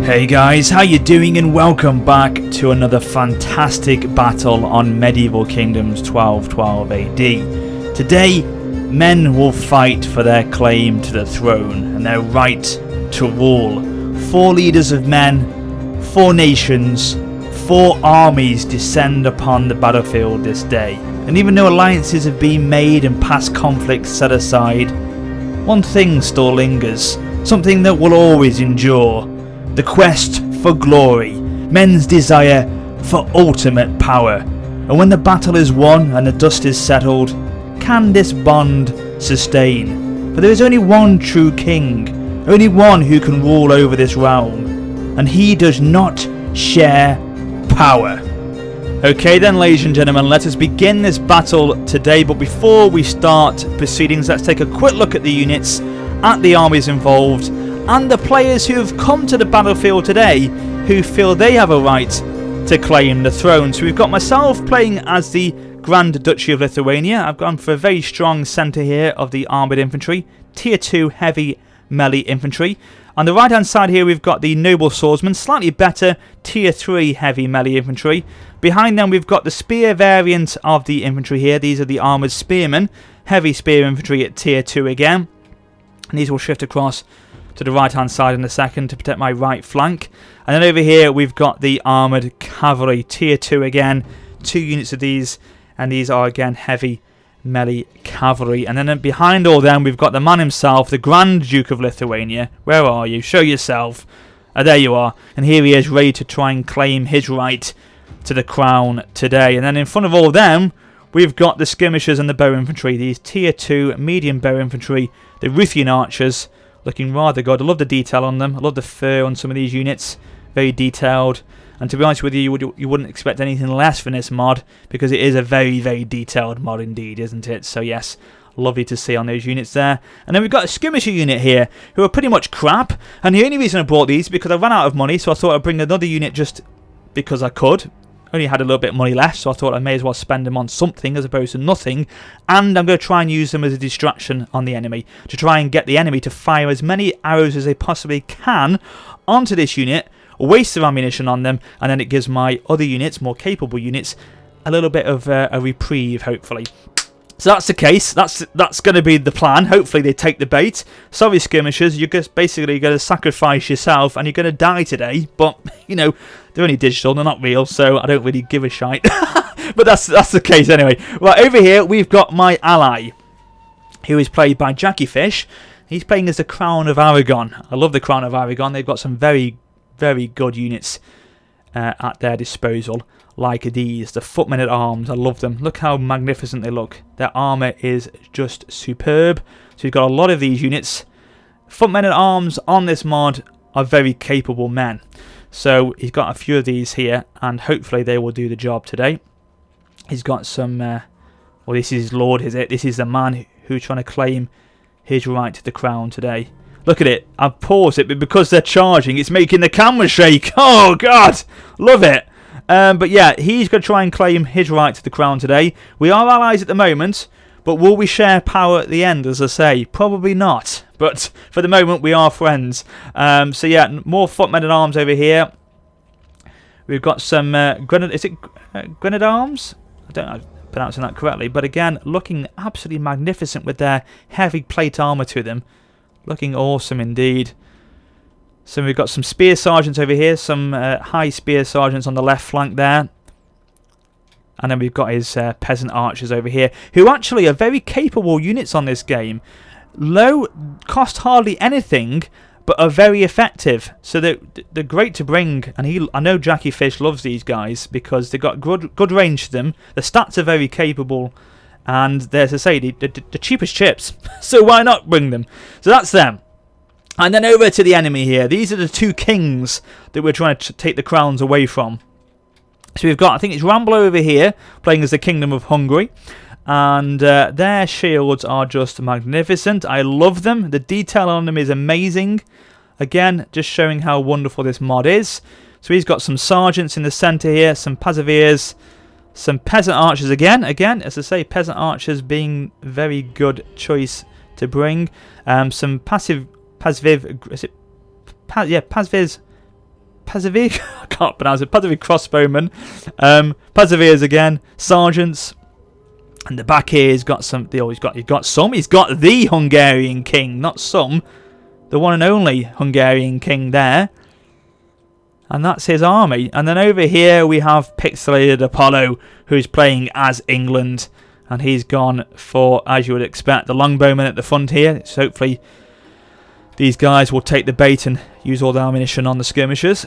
Hey guys, how you doing, and welcome back to another fantastic battle on Medieval Kingdoms 1212 AD. Today, men will fight for their claim to the throne and their right to rule. 4 leaders of men, 4 nations, 4 armies descend upon the battlefield this day. And even though alliances have been made and past conflicts set aside, one thing still lingers, something that will always endure. The quest for glory, men's desire for ultimate power. And when the battle is won and the dust is settled, can this bond sustain? For there is only one true king, only one who can rule over this realm, and he does not share power. Okay then, ladies and gentlemen, let us begin this battle today. But before we start proceedings, let's take a quick look at the units, at the armies involved, and the players who have come to the battlefield today who feel they have a right to claim the throne. So we've got myself playing as the Grand Duchy of Lithuania. I've gone for a very strong centre here of the armoured infantry, tier 2 heavy melee infantry. On the right hand side here we've got the noble swordsmen, slightly better tier 3 heavy melee infantry. Behind them we've got the spear variant of the infantry here. These are the armoured spearmen, heavy spear infantry at tier 2 again. And these will shift across to the right hand side in a second to protect my right flank. And then over here we've got the armoured cavalry, tier 2 again, 2 units of these, and these are again heavy melee cavalry. And then behind all them we've got the man himself, the Grand Duke of Lithuania. Where are you? Show yourself. There you are. And here he is, ready to try and claim his right to the crown today. And then in front of all them we've got the skirmishers and the bow infantry, these tier 2 medium bow infantry, the Ruthian archers, looking rather good. I love the detail on them. I love the fur on some of these units. Very detailed. And to be honest with you, you wouldn't expect anything less from this mod, because it is a very, very detailed mod indeed, isn't it? So yes, lovely to see on those units there. And then we've got a skirmisher unit here, who are pretty much crap. And the only reason I brought these is because I ran out of money, so I thought I'd bring another unit just because I could. Only had a little bit of money left, so I thought I may as well spend them on something as opposed to nothing. And I'm going to try and use them as a distraction on the enemy, to try and get the enemy to fire as many arrows as they possibly can onto this unit, waste their ammunition on them, and then it gives my other units, more capable units, a little bit of a reprieve, hopefully. So that's the case. That's going to be the plan. Hopefully they take the bait. Sorry, skirmishers, you're just basically going to sacrifice yourself and you're going to die today. But, you know, they're only digital, they're not real, so I don't really give a shite. But that's the case anyway. Right, over here we've got my ally, who is played by Jackie Fish. He's playing as the Crown of Aragon. I love the Crown of Aragon. They've got some very, very good units at their disposal, like these, the footmen at arms. I love them. Look how magnificent they look. Their armour is just superb. So you've got a lot of these units. Footmen at arms on this mod are very capable men. So he's got a few of these here, and hopefully they will do the job today. He's got some, well, this is his lord, is it? This is the man who's trying to claim his right to the crown today. Look at it. I've paused it, but because they're charging, it's making the camera shake. Oh, God. Love it. But yeah, he's going to try and claim his right to the crown today. We are allies at the moment, but will we share power at the end, as I say? Probably not. But for the moment, we are friends. So yeah, more footmen at arms over here. We've got some grenade arms? I don't know if I'm pronouncing that correctly. But again, looking absolutely magnificent with their heavy plate armour to them. Looking awesome indeed. So we've got some spear sergeants over here, some high spear sergeants on the left flank there. And then we've got his peasant archers over here, who actually are very capable units on this game. Low, cost hardly anything, but are very effective. So they're great to bring. And I know Jackie Fish loves these guys because they've got good range to them. The stats are very capable. And there's, as I say, the cheapest chips. So why not bring them? So that's them. And then over to the enemy here. These are the 2 kings that we're trying to take the crowns away from. So we've got, I think it's Rambo over here, playing as the Kingdom of Hungary. And their shields are just magnificent. I love them. The detail on them is amazing. Again, just showing how wonderful this mod is. So he's got some sergeants in the centre here, some Paziviers, some peasant archers again. Again, as I say, peasant archers being very good choice to bring. Some Paziviers Persevere. I can't pronounce it. Persevere crossbowmen. Perseveres again. Sergeants. And the back here has got some. He's got the Hungarian king, not some. The one and only Hungarian king there. And that's his army. And then over here we have Pixelated Apollo, who's playing as England. And he's gone for, as you would expect, the longbowmen at the front here. So hopefully these guys will take the bait and use all the ammunition on the skirmishers.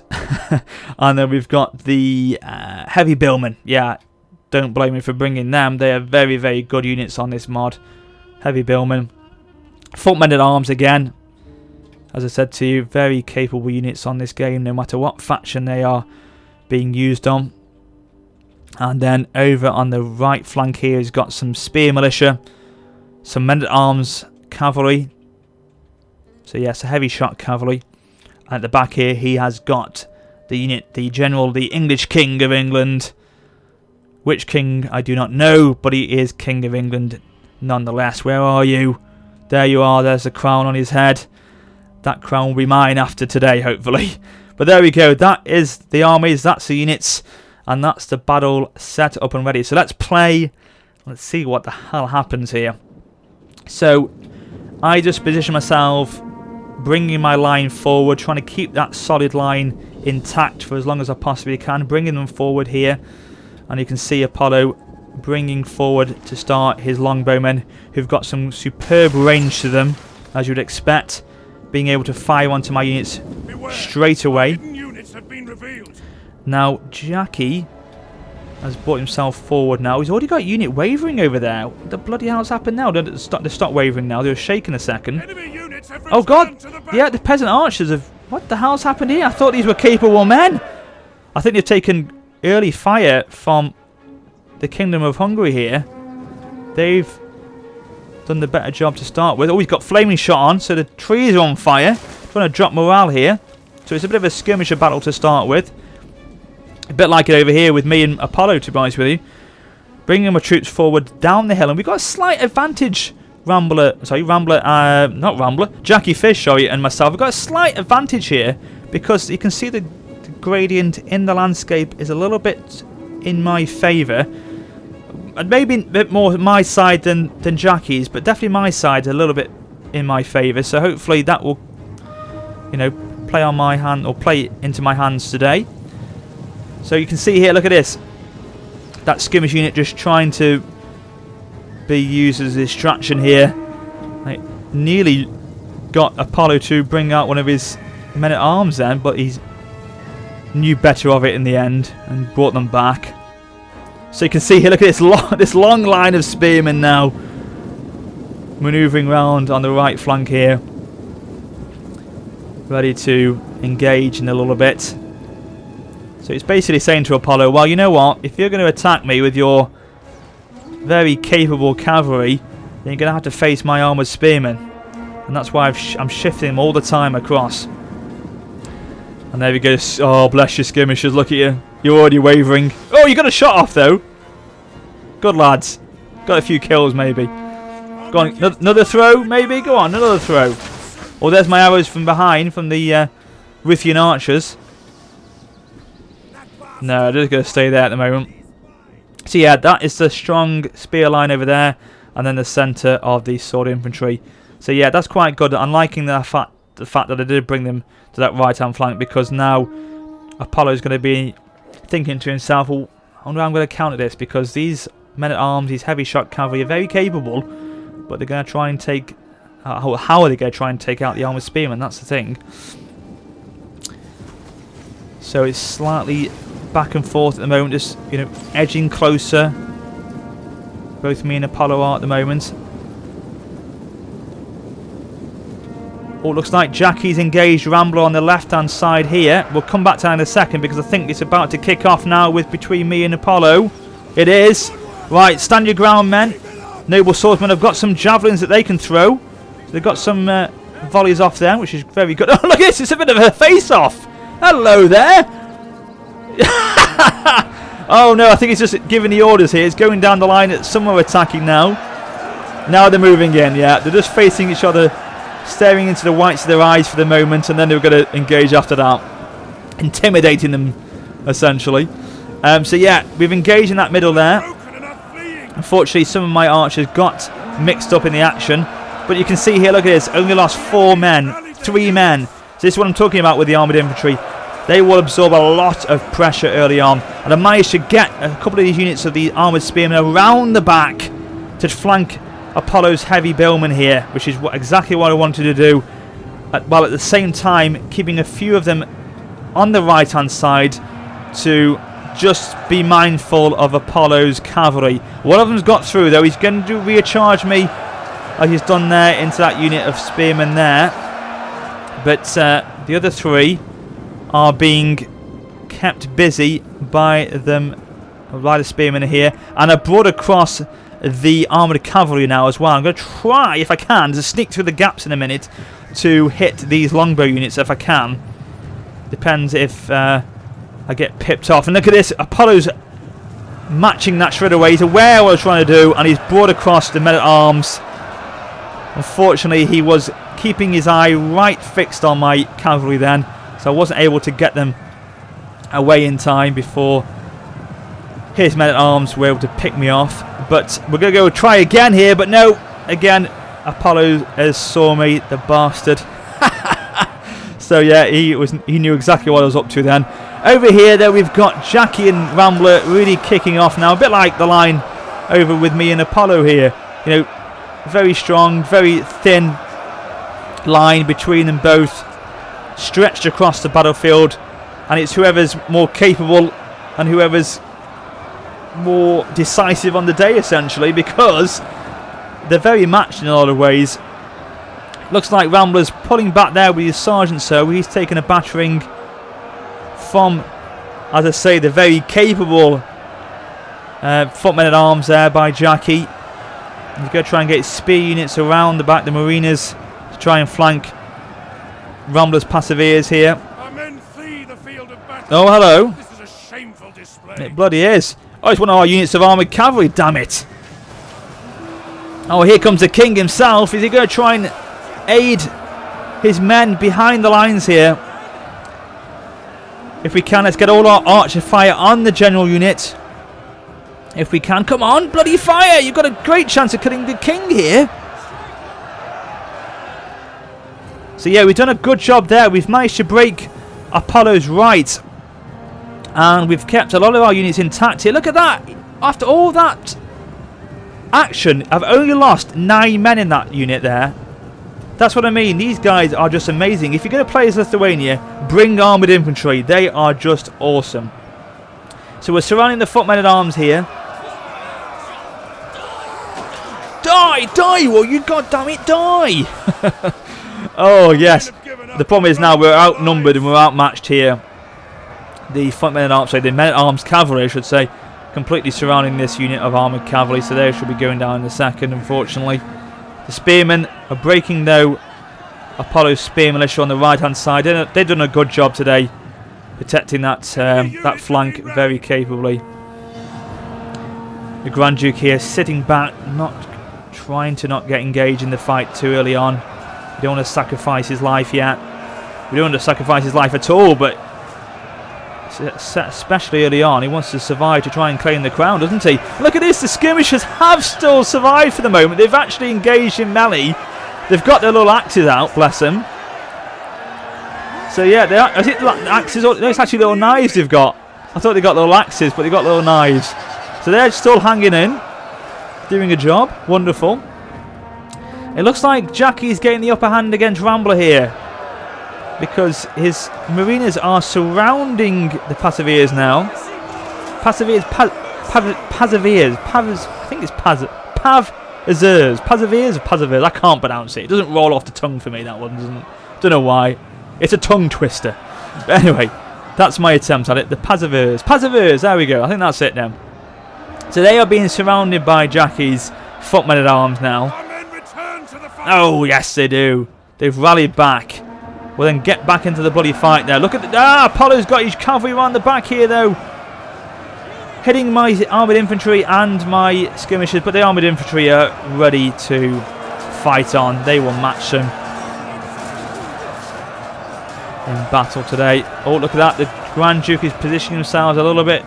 And then we've got the heavy billmen. Yeah, don't blame me for bringing them. They are very, very good units on this mod. Heavy billmen. Foot men at arms again. As I said to you, very capable units on this game, no matter what faction they are being used on. And then over on the right flank here, he's got some spear militia, some men-at-arms cavalry. So yes, a heavy shot cavalry. And at the back here, he has got the unit, the general, the English King of England. Which king, I do not know, but he is King of England nonetheless. Where are you? There you are, there's the crown on his head. That crown will be mine after today, hopefully. But there we go. That is the armies. That's the units. And that's the battle set up and ready. So let's play. Let's see what the hell happens here. So I just position myself, bringing my line forward, trying to keep that solid line intact for as long as I possibly can. Bringing them forward here. And you can see Apollo bringing forward to start his longbowmen, who've got some superb range to them, as you'd expect. Being able to fire onto my units straight away. Now Jackie has brought himself forward now. He's already got unit wavering over there. What the bloody hell's happened now? They stop wavering now. They were shaking a second. Oh god! Yeah, the peasant archers have... What the hell's happened here? I thought these were capable men. I think they've taken early fire from the Kingdom of Hungary here. They've done the better job to start with. Oh, he's got flaming shot on, so the trees are on fire. Trying to drop morale here. So it's a bit of a skirmisher battle to start with. A bit like it over here with me and Apollo, to be honest with you. Bringing my troops forward down the hill. And we've got a slight advantage. Jackie Fish, and myself. We've got a slight advantage here. Because you can see the gradient in the landscape is a little bit in my favour. And maybe a bit more my side than Jackie's, but definitely my side a little bit in my favour. So hopefully that will, play on my hand or play into my hands today. So you can see here, look at this. That skirmish unit just trying to be used as a distraction here. I nearly got Apollo to bring out one of his men at arms then, but he knew better of it in the end and brought them back. So you can see here, look at this long line of spearmen now manoeuvring round on the right flank here, ready to engage in a little bit. So it's basically saying to Apollo, well, you know what, if you're going to attack me with your very capable cavalry, then you're going to have to face my armoured spearmen. And that's why I'm shifting them all the time across. And there we go. Oh, bless you, skirmishers. Look at you. You're already wavering. Oh, you got a shot off, though. Good, lads. Got a few kills, maybe. Go on. Another throw, maybe? Go on, another throw. Oh, there's my arrows from behind, from the Ruthian archers. No, they're just going to stay there at the moment. So, yeah, that is the strong spear line over there. And then the centre of the sword infantry. So, yeah, that's quite good. I'm liking the fact that I did bring them to that right-hand flank, because now Apollo's going to be thinking to himself, well, I wonder how I'm going to counter this, because these men-at-arms, these heavy shot cavalry are very capable, but they're going to try and take... how are they going to try and take out the armoured spearmen? That's the thing. So it's slightly back and forth at the moment, just, edging closer. Both me and Apollo are at the moment. Oh, looks like Jackie's engaged Rambler on the left-hand side here. We'll come back to that in a second, because I think it's about to kick off now with between me and Apollo. It is. Right, stand your ground, men. Noble swordsmen have got some javelins that they can throw. They've got some volleys off there, which is very good. Oh, look at this. It's a bit of a face-off. Hello there. Oh, no, I think he's just giving the orders here. It's going down the line. Some are attacking now. Now they're moving in, yeah. They're just facing each other, staring into the whites of their eyes for the moment, and then they were going to engage after that. intimidating them, essentially. So yeah, we've engaged in that middle there. Unfortunately, some of my archers got mixed up in the action. But you can see here, look at this, only lost 4 men, 3 men. So this is what I'm talking about with the armoured infantry. They will absorb a lot of pressure early on. And I managed to get a couple of these units of the armoured spearmen around the back to flank Apollo's heavy bowmen here, which is exactly what I wanted to do. While at the same time, keeping a few of them on the right-hand side to just be mindful of Apollo's cavalry. One of them's got through, though. He's going to recharge me, like he's done there, into that unit of spearmen there. But the other 3 are being kept busy by the spearmen here, and I brought across the armoured cavalry now as well. I'm going to try, if I can, to sneak through the gaps in a minute to hit these longbow units if I can. Depends if I get pipped off. And look at this, Apollo's matching that straight away. He's aware of what I was trying to do, and he's brought across the men-at-arms. Unfortunately, he was keeping his eye right fixed on my cavalry then, so I wasn't able to get them away in time before his men-at-arms were able to pick me off. But we're going to go try again here, but no, again, Apollo has saw me, the bastard. So yeah, he knew exactly what I was up to then. Over here, though, we've got Jackie and Rambler really kicking off now, a bit like the line over with me and Apollo here. You know, very strong, very thin line between them both, stretched across the battlefield, and it's whoever's more capable and whoever's more decisive on the day, essentially, because they're very matched in a lot of ways. Looks like Rambler's pulling back there with his sergeant, so he's taken a battering from, as I say, the very capable footmen at arms there by Jackie. He's going to try and get his spear units around the back, the marinas, to try and flank Rambler's passiveers here. Our men flee the field of battle. Oh, hello. This is a shameful display. It bloody is. Oh, it's one of our units of armoured cavalry, damn it. Oh, here comes the king himself. Is he going to try and aid his men behind the lines here? If we can, let's get all our archer fire on the general unit. If we can, come on, bloody fire! You've got a great chance of killing the king here. So yeah, we've done a good job there. We've managed to break Apollo's right, and we've kept a lot of our units intact here. Look at that! After all that action, I've only lost 9 men in that unit there. That's what I mean. These guys are just amazing. If you're going to play as Lithuania, bring armoured infantry. They are just awesome. So we're surrounding the footmen at arms here. Die! Die! Well, you goddammit, die! Oh, yes. The problem is now we're outnumbered and we're outmatched here. The footmen at arms, sorry, the men at arms cavalry, I should say, completely surrounding this unit of armoured cavalry. So they should be going down in a second, unfortunately. The spearmen are breaking, though, Apollo's spear militia on the right-hand side. They've done a good job today, protecting that that flank very capably. The Grand Duke here sitting back, trying to not get engaged in the fight too early on. We don't want to sacrifice his life yet. We don't want to sacrifice his life at all, but especially early on, he wants to survive to try and claim the crown, doesn't he? Look at this, the skirmishers have still survived for the moment. They've actually engaged in melee. They've got their little axes out, bless them. So yeah, they are, is it axes? No, it's actually little knives they've got. I thought they got little axes, but they've got little knives. So they're still hanging in, doing a job. Wonderful. It looks like Jackie's getting the upper hand against Rambler here, because his marinas are surrounding the passiveers now. Passiveers, I think it's Passiveers. I can't pronounce it. It doesn't roll off the tongue for me, that one doesn't. Don't know why. It's a tongue twister. But anyway, that's my attempt at it. The Passiveers, there we go. I think that's it now. So they are being surrounded by Jackie's footmen at arms now. Oh, yes, they do. They've rallied back. Well, then get back into the bloody fight there. Look at the... Apollo's got his cavalry around the back here, though. Hitting my armoured infantry and my skirmishers. But the armoured infantry are ready to fight on. They will match them. in battle today. Oh, look at that. The Grand Duke is positioning themselves a little bit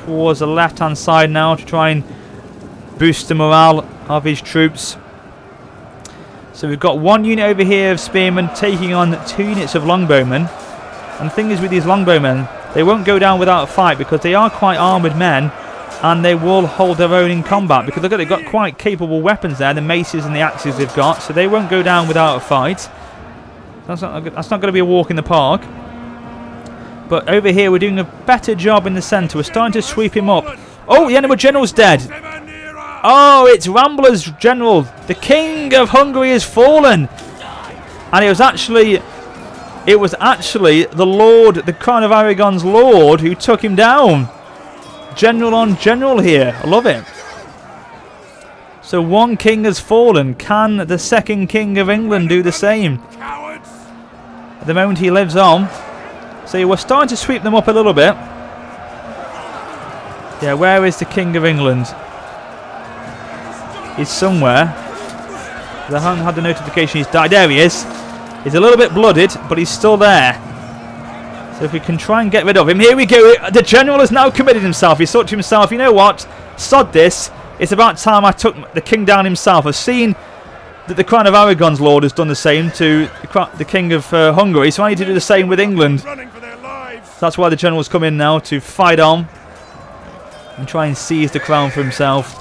towards the left-hand side now to try and boost the morale of his troops. So we've got one unit over here of spearmen taking on 2 units of longbowmen. And the thing is with these longbowmen, they won't go down without a fight because they are quite armoured men and they will hold their own in combat because look at, they've got quite capable weapons there, the maces and the axes they've got, so they won't go down without a fight. That's not going to be a walk in the park. But over here we're doing a better job in the centre. We're starting to sweep him up. Oh, the enemy general's dead. Oh, it's Rambler's general. The King of Hungary has fallen. And it was actually the Lord, the Crown of Aragon's Lord, who took him down. General on general here. I love it. So one king has fallen. Can the second King of England do the same? At the moment he lives on. So we're starting to sweep them up a little bit. Yeah, where is the King of England? He's somewhere. I haven't had the notification he's died. There he is. He's a little bit blooded, but he's still there. So if we can try and get rid of him. Here we go. The general has now committed himself. He thought to himself, you know what? Sod this. It's about time I took the king down himself. I've seen that the Crown of Aragon's Lord has done the same to the King of Hungary, so I need to do the same with England. That's why the general's come in now to fight on and try and seize the crown for himself.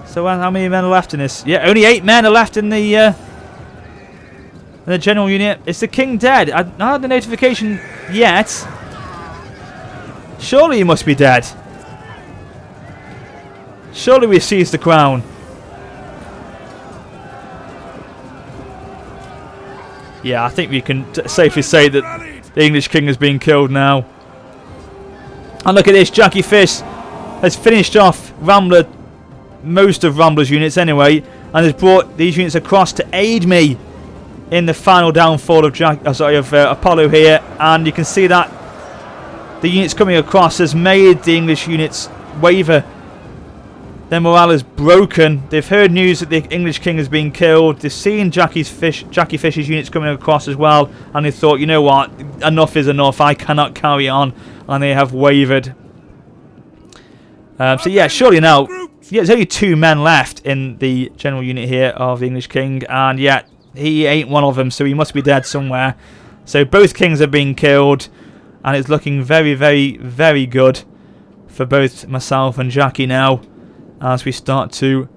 So how many men are left in this? Yeah, only 8 men are left in the general unit. Is the king dead? I not had the notification yet. Surely he must be dead. Surely we seized the crown. Yeah, I think we can safely say that the English king has been killed now. And look at this, Jackie Fish has finished off Rambler, most of Rambler's units anyway, and has brought these units across to aid me in the final downfall of Apollo here. And you can see that the units coming across has made the English units waver. Their morale is broken. They've heard news that the English king has been killed. They've seen Jackie Fish's units coming across as well, and they thought, you know what, enough is enough. I cannot carry on, and they have wavered. So yeah, surely now, yeah, there's only 2 men left in the general unit here of the English king, and yet he ain't one of them, so he must be dead somewhere. So both kings have been killed, and it's looking very, very, very good for both myself and Jackie now, as we start to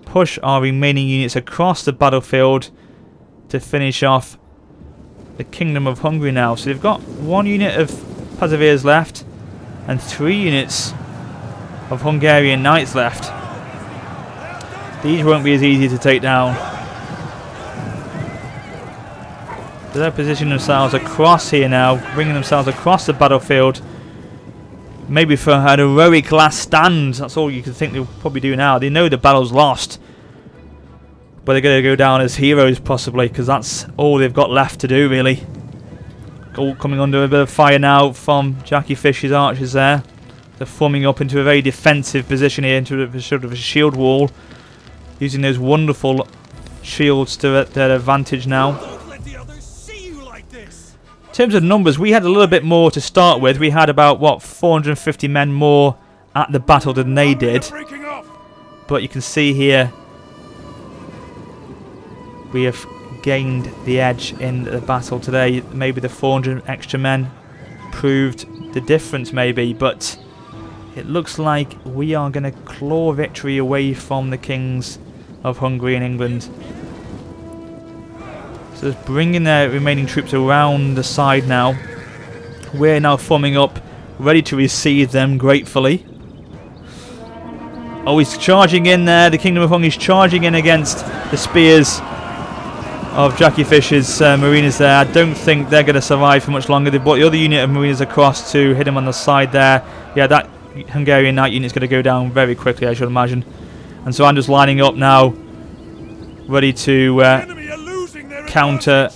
push our remaining units across the battlefield to finish off the Kingdom of Hungary now. So they've got 1 unit of Pazavirs left and 3 units of Hungarian knights left. These won't be as easy to take down. So they're positioning themselves across here now, bringing themselves across the battlefield. Maybe for an heroic last stand. That's all you can think they'll probably do now. They know the battle's lost, but they're going to go down as heroes possibly, because that's all they've got left to do really. All coming under a bit of fire now from Jackie Fish's archers there. They're forming up into a very defensive position here, into a sort of a shield wall, using those wonderful shields to their advantage now. In terms of numbers, we had a little bit more to start with. We had about, what, 450 men more at the battle than they did. But you can see here, we have gained the edge in the battle today. Maybe the 400 extra men proved the difference maybe, but it looks like we are going to claw victory away from the kings of Hungary and England. So just bringing their remaining troops around the side now. We're now forming up, ready to receive them gratefully. Oh, he's charging in there. The Kingdom of Hungary is charging in against the spears of Jackie Fish's mariners there. I don't think they're going to survive for much longer. They've brought the other unit of mariners across to hit him on the side there. Yeah, that Hungarian knight unit is going to go down very quickly, I should imagine. And so I'm just lining up now, ready to counter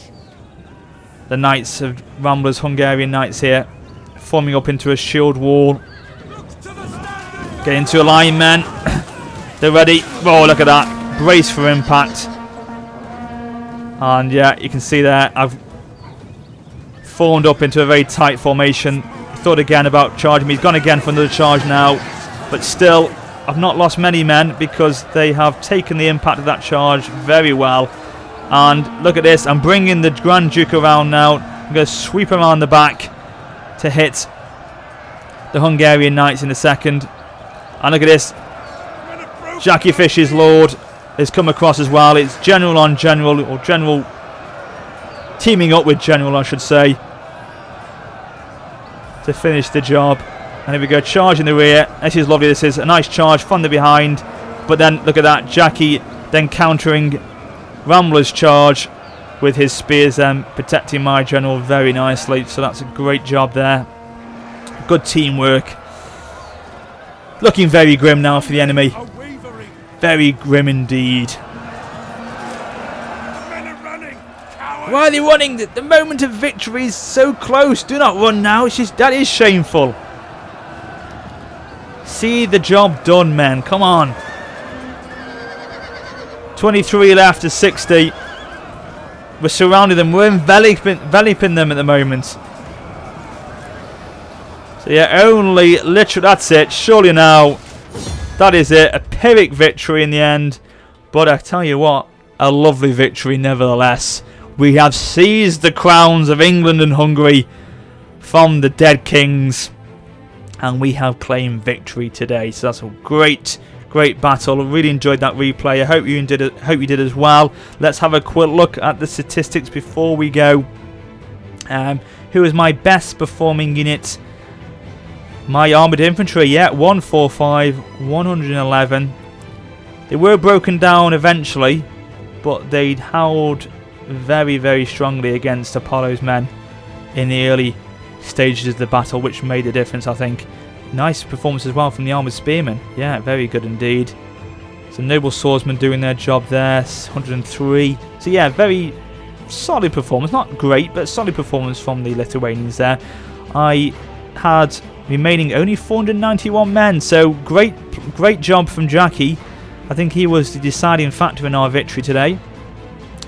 the knights of Rambler's Hungarian knights here, forming up into a shield wall. Get into a line, men. They're ready. Oh, look at that. brace for impact. And yeah, you can see there, I've formed up into a very tight formation. Thought again about charging me. He's gone again for another charge now. But still, I've not lost many men because they have taken the impact of that charge very well. And look at this, I'm bringing the Grand Duke around now. I'm going to sweep around the back to hit the Hungarian Knights in a second. And look at this, Jackie Fish's Lord has come across as well. It's General on General, or General teaming up with General, I should say, to finish the job. And here we go, charge in the rear. This is lovely. This is a nice charge from the behind. But then look at that, Jackie then countering Rambler's charge with his spears, protecting my general very nicely. So that's a great job there. Good teamwork. Looking very grim now for the enemy. Very grim indeed. Why are they running? The moment of victory is so close. Do not run now. It's just, that is shameful. See the job done, men. Come on. 23 left to 60. We're surrounding them. We're enveloping them at the moment. So yeah, only literally, that's it. Surely now, that is it. A Pyrrhic victory in the end. But I tell you what, a lovely victory nevertheless. We have seized the crowns of England and Hungary from the dead kings. And we have claimed victory today. So that's a great battle. I really enjoyed that replay. I hope you did as well. Let's have a quick look at the statistics before we go. Who is my best performing unit? My armoured infantry, yeah, 145, 111. They were broken down eventually, but they held very, very strongly against Apollo's men in the early stages of the battle, which made a difference, I think. Nice performance as well from the armoured spearmen. Yeah, very good indeed. Some noble swordsmen doing their job there. 103. So yeah, very solid performance. Not great, but solid performance from the Lithuanians there. I had remaining only 491 men. So great job from Jackie. I think he was the deciding factor in our victory today.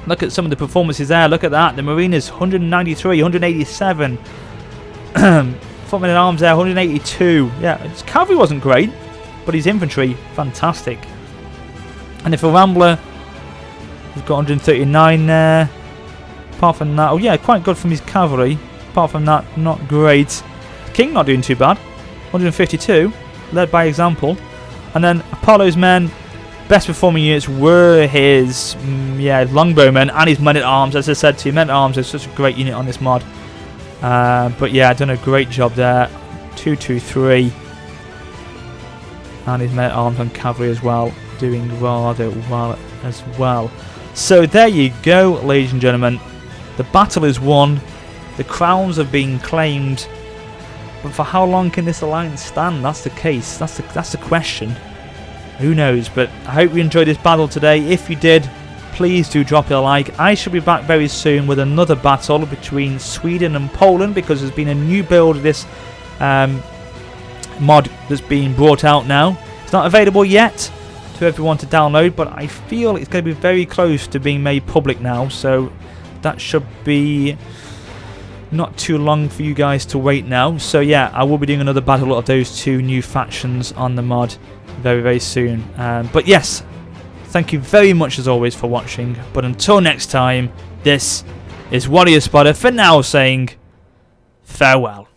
Look at some of the performances there. Look at that. The Mariners 193, 187. Footmen at arms there 182. Yeah, his cavalry wasn't great, but his infantry fantastic. And if a Rambler, he's got 139 there. Apart from that, oh yeah, quite good from his cavalry. Apart from that, not great. King not doing too bad. 152, led by example. And then Apollo's men, best performing units were his longbowmen and his men at arms. As I said to you, men at arms is such a great unit on this mod. But yeah, done a great job there. 223. And his men at arms and cavalry as well, doing rather well as well. So there you go, ladies and gentlemen. The battle is won. The crowns have been claimed. But for how long can this alliance stand? That's the case. That's the question. Who knows? But I hope you enjoyed this battle today. If you did, please do drop a like. I shall be back very soon with another battle between Sweden and Poland, because there's been a new build of this mod that's being brought out now. It's not available yet to everyone to download, but I feel it's going to be very close to being made public now, so that should be not too long for you guys to wait now. So yeah, I will be doing another battle of those two new factions on the mod very, very soon. But yes, thank you very much as always for watching. But until next time, this is WarriorofSparta for now saying farewell.